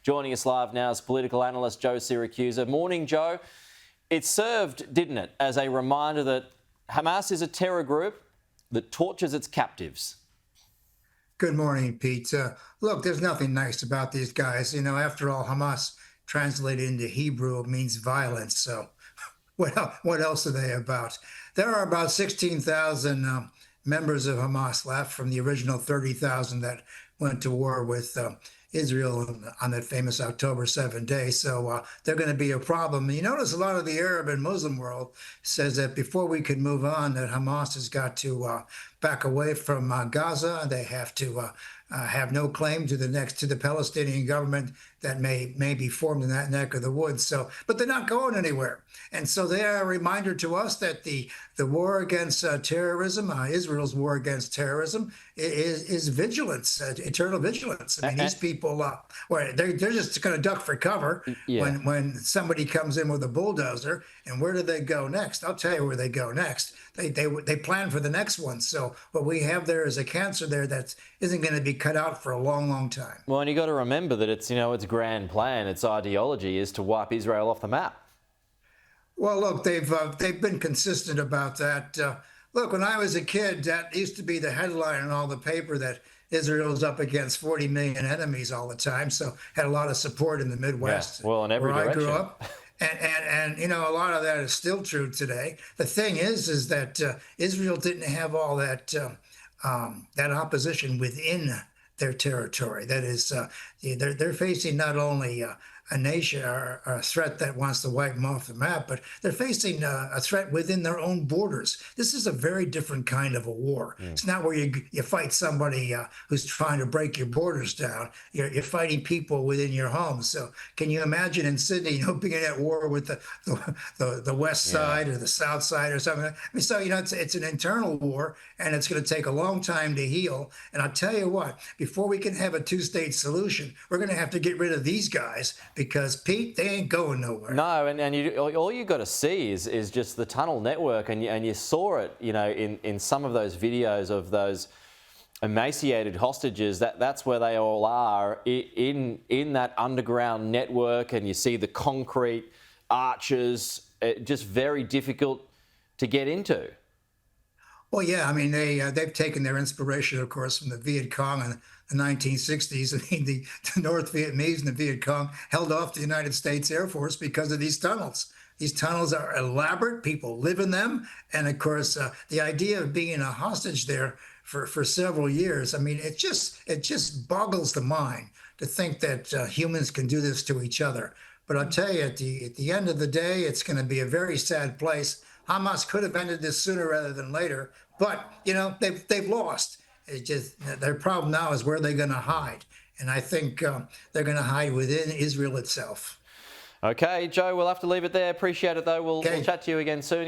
Joining us live now is political analyst Joe Siracusa. Morning, Joe. It served, didn't it, as a reminder that Hamas is a terror group that tortures its captives. Good morning, Pete. Look, there's nothing nice about these guys. You know, after all, Hamas translated into Hebrew means violence. So what else are they about? There are about 16,000 members of Hamas left from the original 30,000 that went to war with Israel on that famous October 7 day. So they're going to be a problem. You notice a lot of the Arab and Muslim world says that before we can move on, that Hamas has got to back away from Gaza. They have to have no claim to the Palestinian government that may be formed in that neck of the woods. So, but they're not going anywhere. And so they are a reminder to us that the war against terrorism, Israel's war against terrorism, is vigilance, eternal vigilance. I mean, these people, they're just going to duck for cover when somebody comes in with a bulldozer. And where do they go next? I'll tell you where they go next. They plan for the next one. So what we have there is a cancer there that isn't going to be cut out for a long, long time. Well, and you got to remember that it's grand plan, its ideology is to wipe Israel off the map. Well, look, they've been consistent about that. Look, when I was a kid, that used to be the headline in all the paper that Israel's up against 40 million enemies all the time. So had a lot of support in the Midwest. Yeah, well, in every direction. Where I grew up. And you know, a lot of that is still true today. The thing is that Israel didn't have all that that opposition within their territory. That is, they're facing not only a nation or a threat that wants to wipe them off the map, but they're facing a threat within their own borders. This is a very different kind of a war. It's not where you fight somebody who's trying to break your borders down. You're fighting people within your home. So can you imagine in Sydney, being at war with the west side or the south side or something? I mean, so, it's an internal war, and it's going to take a long time to heal. And I'll tell you what, before we can have a two-state solution, we're going to have to get rid of these guys, because, Pete, they ain't going nowhere. No, and all you got to see is just the tunnel network, and you saw it, in some of those videos of those emaciated hostages. That's where they all are, in that underground network, and you see the concrete arches, just very difficult to get into. Well, yeah, I mean, they've taken their inspiration, of course, from the Viet Cong in the 1960s. I mean, the North Vietnamese and the Viet Cong held off the United States Air Force because of these tunnels. These tunnels are elaborate. People live in them. And, of course, the idea of being a hostage there for several years, I mean, it just boggles the mind to think that humans can do this to each other. But I'll tell you, at the end of the day, it's going to be a very sad place. Hamas could have ended this sooner rather than later, but they've lost. It's just their problem now is where they're going to hide, and I think they're going to hide within Israel itself. Okay, Joe, we'll have to leave it there. Appreciate it, though. We'll chat to you again soon.